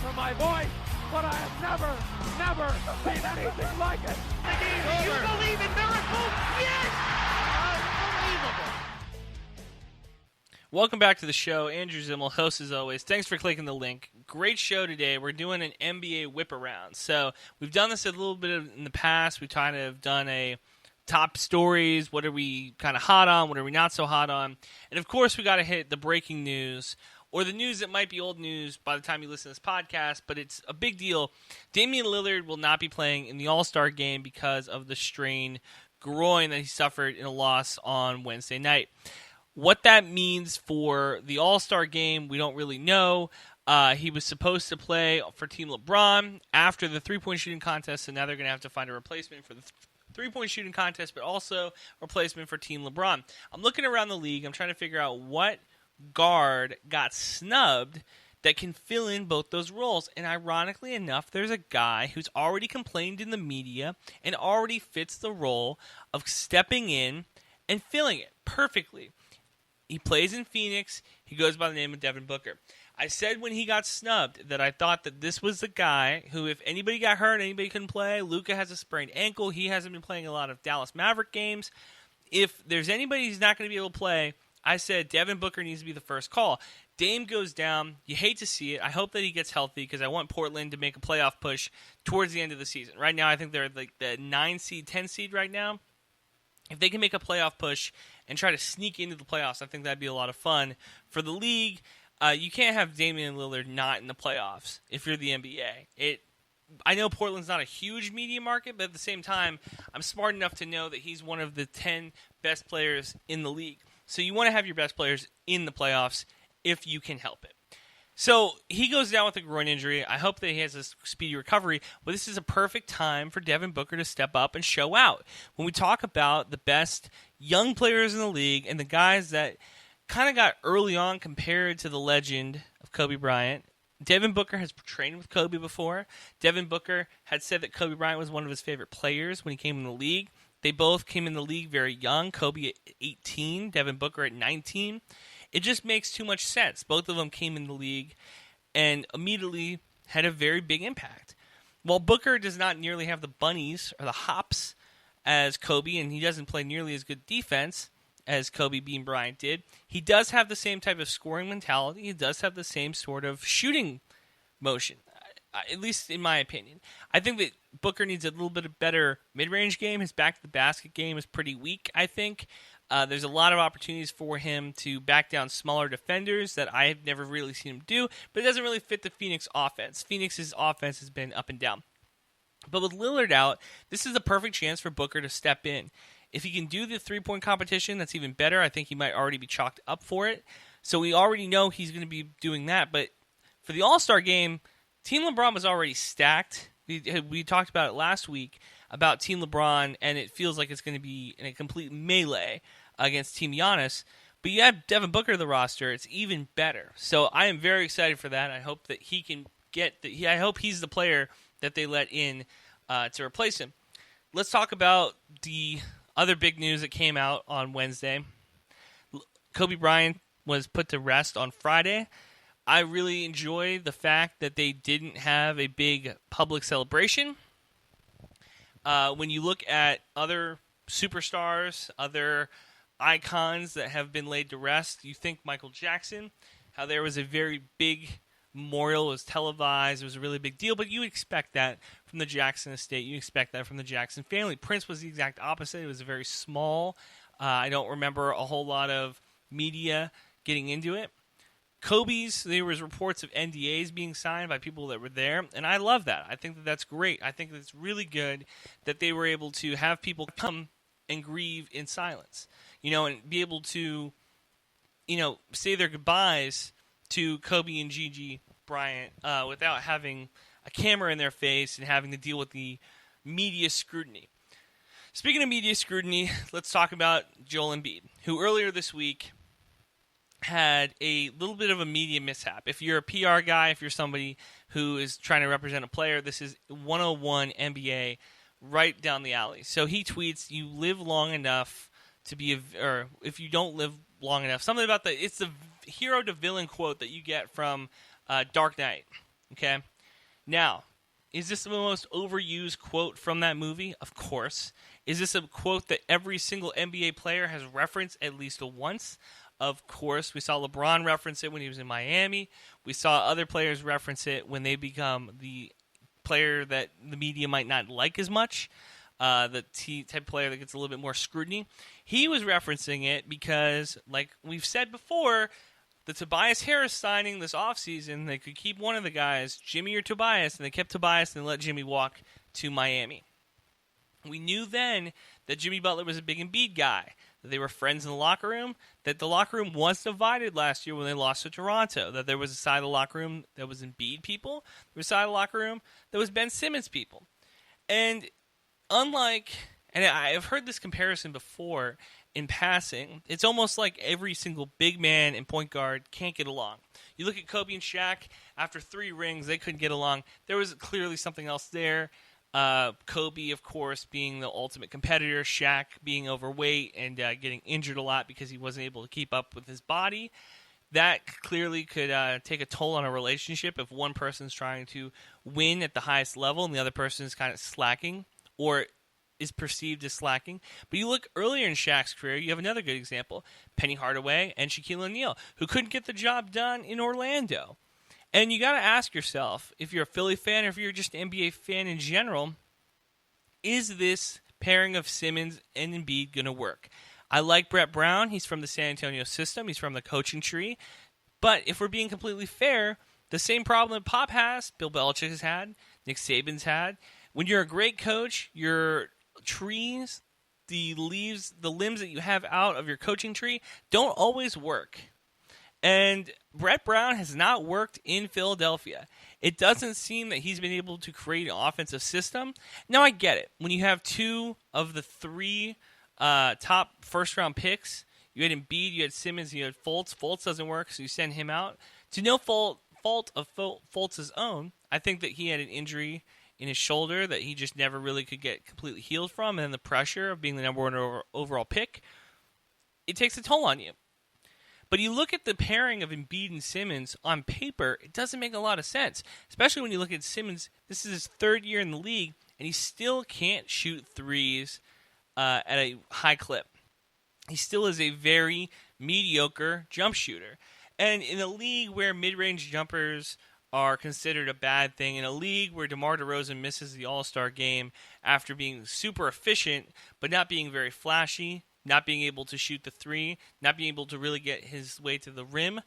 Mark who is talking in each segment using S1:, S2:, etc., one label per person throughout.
S1: for my voice, but I have never seen anything like it.
S2: You believe in miracles? Yes! Unbelievable.
S3: Welcome back to the show. Andrew Zimmel, host as always. Thanks for clicking the link. Great show today. We're doing an NBA whip around. So we've done this a little bit in the past. We've kind of done a top stories. What are we kind of hot on? What are we not so hot on? And of course, we got to hit the breaking news, or the news that might be old news by the time you listen to this podcast, but it's a big deal. Damian Lillard will not be playing in the All-Star game because of the strained groin that he suffered in a loss on Wednesday night. What that means for the All-Star game, we don't really know. He was supposed to play for Team LeBron after the three-point shooting contest, so now they're going to have to find a replacement for the three-point shooting contest, but also a replacement for Team LeBron. I'm looking around the league. I'm trying to figure out what guard got snubbed that can fill in both those roles. And ironically enough, there's a guy who's already complained in the media and already fits the role of stepping in and filling it perfectly. He plays in Phoenix. He goes by the name of Devin Booker. I said when he got snubbed that I thought that this was the guy who, if anybody got hurt, anybody couldn't play. Luka has a sprained ankle. He hasn't been playing a lot of Dallas Maverick games. If there's anybody who's not going to be able to play, I said Devin Booker needs to be the first call. Dame goes down. You hate to see it. I hope that he gets healthy because I want Portland to make a playoff push towards the end of the season. Right now, I think they're like the 9 seed, 10 seed right now. If they can make a playoff push and try to sneak into the playoffs, I think that'd be a lot of fun for the league. You can't have Damian Lillard not in the playoffs if you're the NBA. I know Portland's not a huge media market, but at the same time, I'm smart enough to know that he's one of the 10 best players in the league. So you want to have your best players in the playoffs if you can help it. So he goes down with a groin injury. I hope that he has a speedy recovery, but this is a perfect time for Devin Booker to step up and show out. When we talk about the best young players in the league and the guys that kind of got early on compared to the legend of Kobe Bryant, Devin Booker has trained with Kobe before. Devin Booker had said that Kobe Bryant was one of his favorite players when he came in the league. They both came in the league very young, Kobe at 18, Devin Booker at 19. It just makes too much sense. Both of them came in the league and immediately had a very big impact. While Booker does not nearly have the bunnies or the hops as Kobe, and he doesn't play nearly as good defense as Kobe Bean Bryant did, he does have the same type of scoring mentality. He does have the same sort of shooting motion, at least in my opinion. I think that Booker needs a little bit of better mid-range game. His back-to-the-basket game is pretty weak, I think. There's a lot of opportunities for him to back down smaller defenders that I have never really seen him do, but it doesn't really fit the Phoenix offense. Phoenix's offense has been up and down. But with Lillard out, this is a perfect chance for Booker to step in. If he can do the three-point competition, that's even better. I think he might already be chalked up for it. So we already know he's going to be doing that. But for the All-Star game, Team LeBron was already stacked. We talked about it last week, about Team LeBron, and it feels like it's going to be in a complete melee against Team Giannis. But you add Devin Booker to the roster, it's even better. So I am very excited for that. I hope that he can I hope he's the player that they let in to replace him. Let's talk about the other big news that came out on Wednesday. Kobe Bryant was put to rest on Friday. I really enjoy the fact that they didn't have a big public celebration. When you look at other superstars, other icons that have been laid to rest, you think Michael Jackson, how there was a very big memorial, was televised, it was a really big deal, but you expect that from the Jackson estate, you expect that from the Jackson family. Prince was the exact opposite. It was very small. I don't remember a whole lot of media getting into it. Kobe's, there was reports of NDAs being signed by people that were there, and I love that. I think that that's great. I think that it's really good that they were able to have people come and grieve in silence, and be able to, say their goodbyes to Kobe and Gigi Bryant without having a camera in their face and having to deal with the media scrutiny. Speaking of media scrutiny, let's talk about Joel Embiid, who earlier this week had a little bit of a media mishap. If you're a PR guy, if you're somebody who is trying to represent a player, this is 101 NBA right down the alley. So he tweets, "You live long enough to be or if you don't live long enough," something about it's the hero to villain quote that you get from Dark Knight. Okay, Now, is this the most overused quote from that movie? Of course. Is this a quote that every single NBA player has referenced at least once? Of course. We saw LeBron reference it when he was in Miami. We saw other players reference it when they become the player that the media might not like as much, the type of player that gets a little bit more scrutiny. He was referencing it because, like we've said before, the Tobias Harris signing this offseason, they could keep one of the guys, Jimmy or Tobias, and they kept Tobias and let Jimmy walk to Miami. We knew then that Jimmy Butler was a big Embiid guy, that they were friends in the locker room, that the locker room was divided last year when they lost to Toronto, that there was a side of the locker room that was Embiid people, there was a side of the locker room that was Ben Simmons people. And unlike, and I've heard this comparison before in passing, it's almost like every single big man and point guard can't get along. You look at Kobe and Shaq, after 3 rings, they couldn't get along. There was clearly something else there. Kobe, of course, being the ultimate competitor, Shaq being overweight and getting injured a lot because he wasn't able to keep up with his body. That clearly could take a toll on a relationship if one person's trying to win at the highest level and the other person is kind of slacking or is perceived as slacking. But you look earlier in Shaq's career, you have another good example, Penny Hardaway and Shaquille O'Neal, who couldn't get the job done in Orlando. And you got to ask yourself, if you're a Philly fan or if you're just an NBA fan in general, is this pairing of Simmons and Embiid going to work? I like Brett Brown. He's from the San Antonio system. He's from the coaching tree. But if we're being completely fair, the same problem that Pop has, Bill Belichick has had, Nick Saban's had. When you're a great coach, your trees, the limbs that you have out of your coaching tree don't always work. And Brett Brown has not worked in Philadelphia. It doesn't seem that he's been able to create an offensive system. Now, I get it. When you have 2 of the 3 top first-round picks, you had Embiid, you had Simmons, you had Fultz. Fultz doesn't work, so you send him out. To no fault of Fultz's own, I think that he had an injury in his shoulder that he just never really could get completely healed from, and then the pressure of being the number 1 overall pick, it takes a toll on you. But you look at the pairing of Embiid and Simmons on paper, it doesn't make a lot of sense, especially when you look at Simmons. This is his 3rd year in the league, and he still can't shoot threes at a high clip. He still is a very mediocre jump shooter. And in a league where mid-range jumpers are considered a bad thing, in a league where DeMar DeRozan misses the All-Star game after being super efficient but not being very flashy, not being able to shoot the 3, not being able to really get his way to the rim.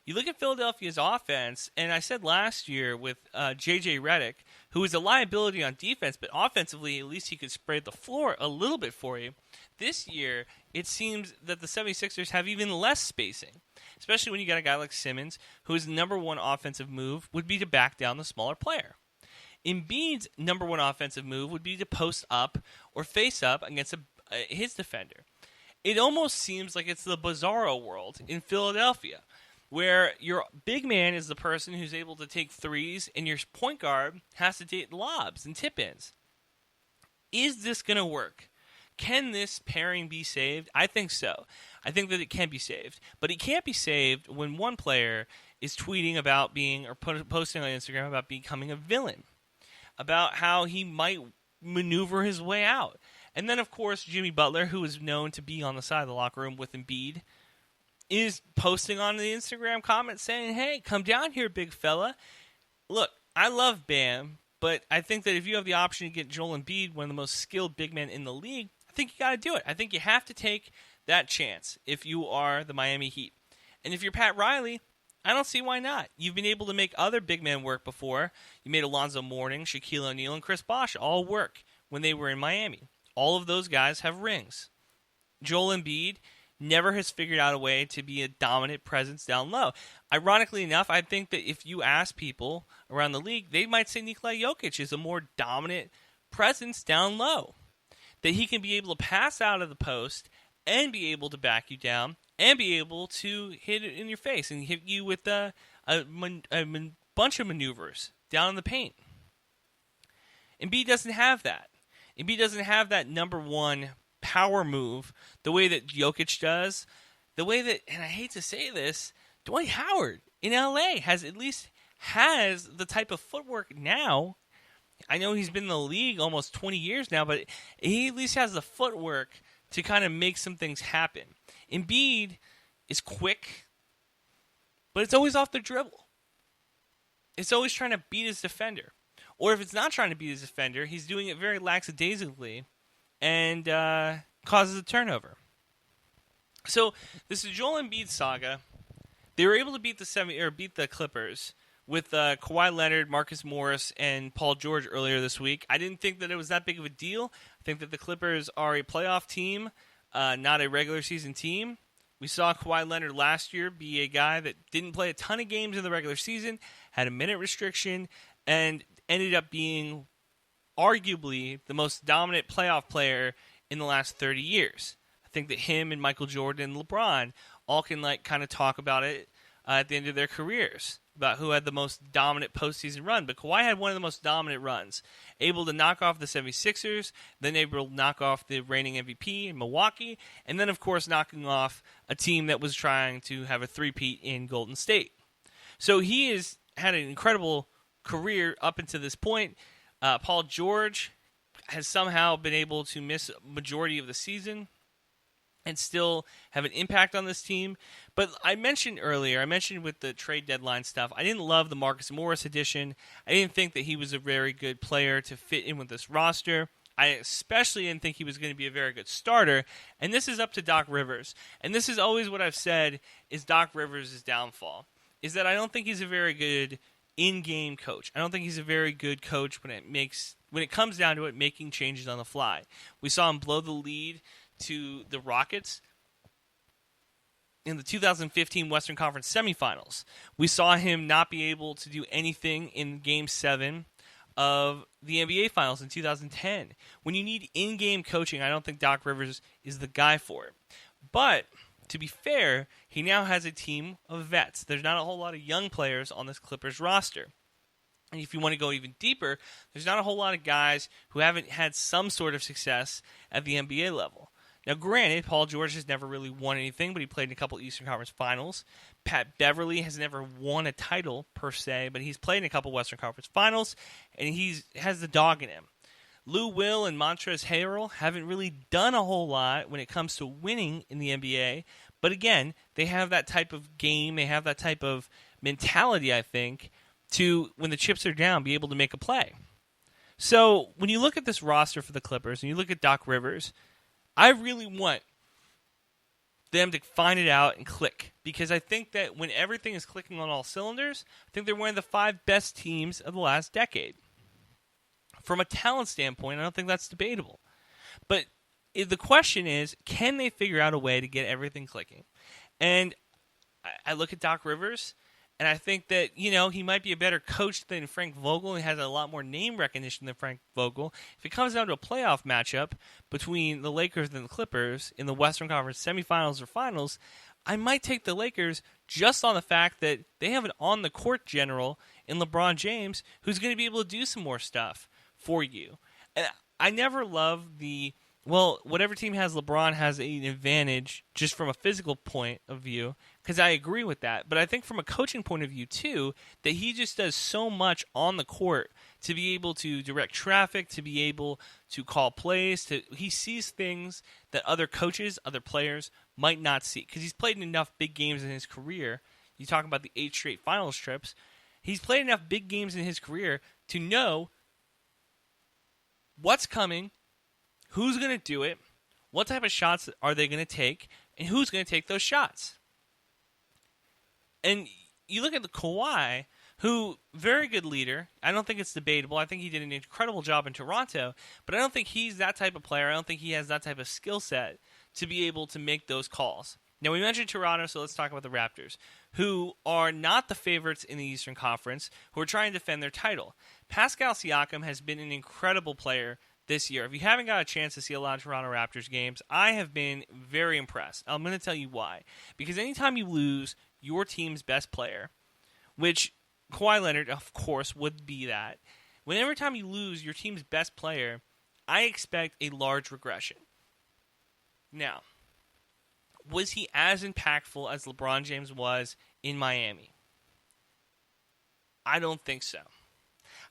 S3: You look at Philadelphia's offense, and I said last year with J.J. Redick, who is a liability on defense, but offensively at least he could spread the floor a little bit for you. This year, it seems that the 76ers have even less spacing, especially when you got a guy like Simmons, whose number 1 offensive move would be to back down the smaller player. Embiid's number 1 offensive move would be to post up or face up against his defender. It almost seems like it's the bizarro world in Philadelphia, where your big man is the person who's able to take threes and your point guard has to take lobs and tip-ins. Is this going to work? Can this pairing be saved? I think so. I think that it can be saved. But it can't be saved when one player is tweeting about being, or posting on Instagram about becoming a villain, about how he might maneuver his way out. And then, of course, Jimmy Butler, who is known to be on the side of the locker room with Embiid, is posting on the Instagram comments saying, hey, come down here, big fella. Look, I love Bam, but I think that if you have the option to get Joel Embiid, one of the most skilled big men in the league, I think you got to do it. I think you have to take that chance if you are the Miami Heat. And if you're Pat Riley, I don't see why not. You've been able to make other big men work before. You made Alonzo Mourning, Shaquille O'Neal, and Chris Bosh all work when they were in Miami. All of those guys have rings. Joel Embiid never has figured out a way to be a dominant presence down low. Ironically enough, I think that if you ask people around the league, they might say Nikola Jokic is a more dominant presence down low. That he can be able to pass out of the post and be able to back you down and be able to hit it in your face and hit you with a bunch of maneuvers down in the paint. Embiid doesn't have that. Embiid doesn't have that number 1 power move the way that Jokic does. The way that, and I hate to say this, Dwight Howard in LA has at least has the type of footwork now. I know he's been in the league almost 20 years now, but he at least has the footwork to kind of make some things happen. Embiid is quick, but it's always off the dribble. It's always trying to beat his defender. Or if it's not trying to beat his defender, he's doing it very lackadaisically and causes a turnover. So this is Joel Embiid saga. They were able to beat the Clippers with Kawhi Leonard, Marcus Morris, and Paul George earlier this week. I didn't think that it was that big of a deal. I think that the Clippers are a playoff team, not a regular season team. We saw Kawhi Leonard last year be a guy that didn't play a ton of games in the regular season, had a minute restriction, and ended up being arguably the most dominant playoff player in the last 30 years. I think that him and Michael Jordan and LeBron all can kind of talk about it at the end of their careers, about who had the most dominant postseason run. But Kawhi had one of the most dominant runs, able to knock off the 76ers, then able to knock off the reigning MVP in Milwaukee, and then, of course, knocking off a team that was trying to have a three-peat in Golden State. So he has had an incredible career up until this point. Paul George has somehow been able to miss a majority of the season and still have an impact on this team. But I mentioned with the trade deadline stuff, I didn't love the Marcus Morris addition. I didn't think that he was a very good player to fit in with this roster. I especially didn't think he was going to be a very good starter. And this is up to Doc Rivers. And this is always what I've said is Doc Rivers' downfall, is that I don't think he's a very good in-game coach. I don't think he's a very good coach when it comes down to it, making changes on the fly. We saw him blow the lead to the Rockets in the 2015 Western Conference semifinals. We saw him not be able to do anything in Game 7 of the NBA Finals in 2010. When you need in-game coaching, I don't think Doc Rivers is the guy for it. But to be fair, he now has a team of vets. There's not a whole lot of young players on this Clippers roster. And if you want to go even deeper, there's not a whole lot of guys who haven't had some sort of success at the NBA level. Now, granted, Paul George has never really won anything, but he played in a couple Eastern Conference Finals. Pat Beverly has never won a title, per se, but he's played in a couple Western Conference Finals, and he has the dog in him. Lou Will and Montrezl Harrell haven't really done a whole lot when it comes to winning in the NBA, but again, they have that type of game, they have that type of mentality, I think, to, when the chips are down, be able to make a play. So, when you look at this roster for the Clippers, and you look at Doc Rivers, I really want them to find it out and click, because I think that when everything is clicking on all cylinders, I think they're one of the 5 best teams of the last decade. From a talent standpoint, I don't think that's debatable. But the question is, can they figure out a way to get everything clicking? And I look at Doc Rivers, and I think that, he might be a better coach than Frank Vogel and has a lot more name recognition than Frank Vogel. If it comes down to a playoff matchup between the Lakers and the Clippers in the Western Conference semifinals or finals, I might take the Lakers just on the fact that they have an on-the-court general in LeBron James who's going to be able to do some more stuff for you. And I never love whatever team has LeBron has an advantage just from a physical point of view, because I agree with that. But I think from a coaching point of view, too, that he just does so much on the court to be able to direct traffic, to be able to call plays. He sees things that other coaches, other players might not see, because he's played in enough big games in his career. You talk about the 8 straight finals trips. He's played enough big games in his career to know what's coming, who's going to do it, what type of shots are they going to take, and who's going to take those shots. And you look at the Kawhi, who, very good leader. I don't think it's debatable. I think he did an incredible job in Toronto, but I don't think he's that type of player. I don't think he has that type of skill set to be able to make those calls. Now, we mentioned Toronto, so let's talk about the Raptors, who are not the favorites in the Eastern Conference, who are trying to defend their title. Pascal Siakam has been an incredible player this year. If you haven't got a chance to see a lot of Toronto Raptors games, I have been very impressed. I'm going to tell you why. Because anytime you lose your team's best player, which Kawhi Leonard, of course, would be that, whenever time you lose your team's best player, I expect a large regression. Now, was he as impactful as LeBron James was in Miami? I don't think so.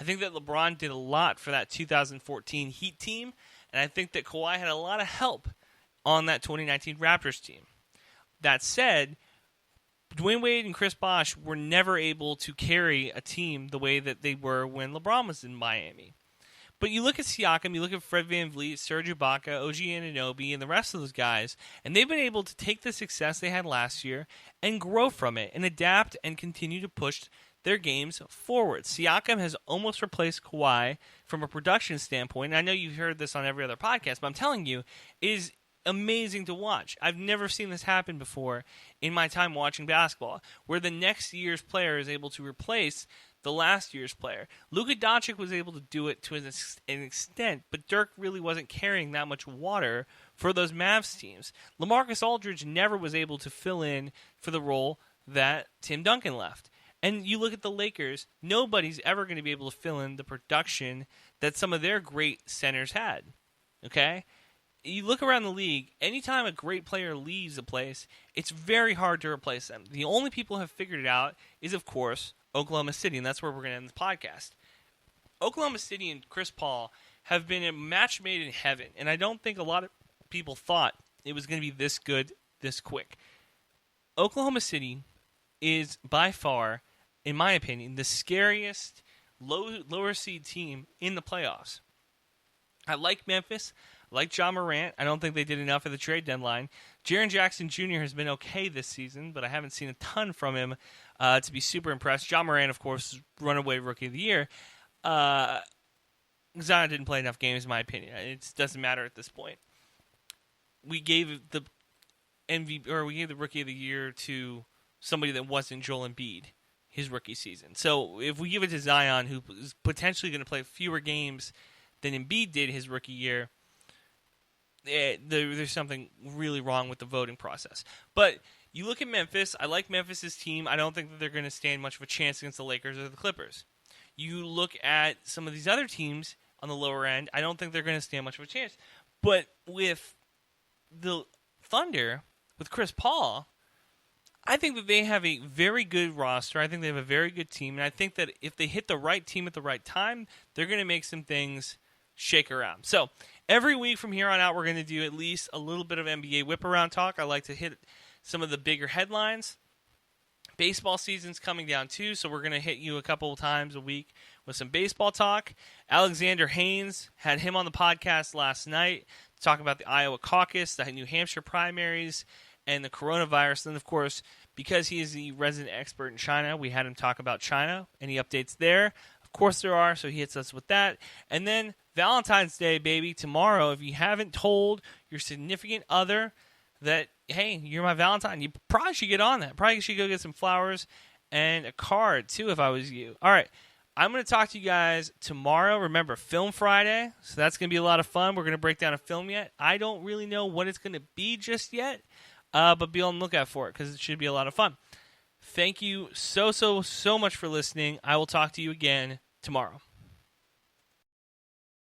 S3: I think that LeBron did a lot for that 2014 Heat team, and I think that Kawhi had a lot of help on that 2019 Raptors team. That said, Dwayne Wade and Chris Bosh were never able to carry a team the way that they were when LeBron was in Miami. But you look at Siakam, you look at Fred VanVleet, Serge Ibaka, OG Anunoby, and the rest of those guys, and they've been able to take the success they had last year and grow from it and adapt and continue to push their games forward. Siakam has almost replaced Kawhi from a production standpoint. And I know you've heard this on every other podcast, but I'm telling you, it is amazing to watch. I've never seen this happen before in my time watching basketball, where the next year's player is able to replace the last year's player. Luka Doncic was able to do it to an extent, but Dirk really wasn't carrying that much water for those Mavs teams. LaMarcus Aldridge never was able to fill in for the role that Tim Duncan left. And you look at the Lakers, nobody's ever going to be able to fill in the production that some of their great centers had. Okay? You look around the league, anytime a great player leaves a place, it's very hard to replace them. The only people who have figured it out is, of course, Oklahoma City, and that's where we're going to end the podcast. Oklahoma City and Chris Paul have been a match made in heaven, and I don't think a lot of people thought it was going to be this good, this quick. Oklahoma City is by far, in my opinion, the scariest lower seed team in the playoffs. I like Memphis. I like John Morant. I don't think they did enough at the trade deadline. Jaren Jackson Jr. has been okay this season, but I haven't seen a ton from him to be super impressed. John Morant, of course, is runaway Rookie of the Year. Zion didn't play enough games, in my opinion. It doesn't matter at this point. We gave the Rookie of the Year to somebody that wasn't Joel Embiid his rookie season. So if we give it to Zion, who is potentially going to play fewer games than Embiid did his rookie year, there's something really wrong with the voting process. But you look at Memphis. I like Memphis' team. I don't think that they're going to stand much of a chance against the Lakers or the Clippers. You look at some of these other teams on the lower end. I don't think they're going to stand much of a chance. But with the Thunder, with Chris Paul, I think that they have a very good roster. I think they have a very good team. And I think that if they hit the right team at the right time, they're going to make some things shake around. So every week from here on out, we're going to do at least a little bit of NBA whip-around talk. I like to hit some of the bigger headlines. Baseball season's coming down too, so we're going to hit you a couple of times a week with some baseball talk. Alexander Haynes, had him on the podcast last night to talk about the Iowa caucus, the New Hampshire primaries, and the coronavirus. And, of course, because he is the resident expert in China, we had him talk about China. Any updates there? Of course there are, so he hits us with that. And then Valentine's Day, baby, tomorrow. If you haven't told your significant other that, hey, you're my Valentine, you probably should get on that. Probably should go get some flowers and a card, too, if I was you. All right, I'm going to talk to you guys tomorrow. Remember, Film Friday, so that's going to be a lot of fun. We're going to break down a film yet. I don't really know what it's going to be just yet, but be on the lookout for it because it should be a lot of fun. Thank you so much for listening. I will talk to you again tomorrow.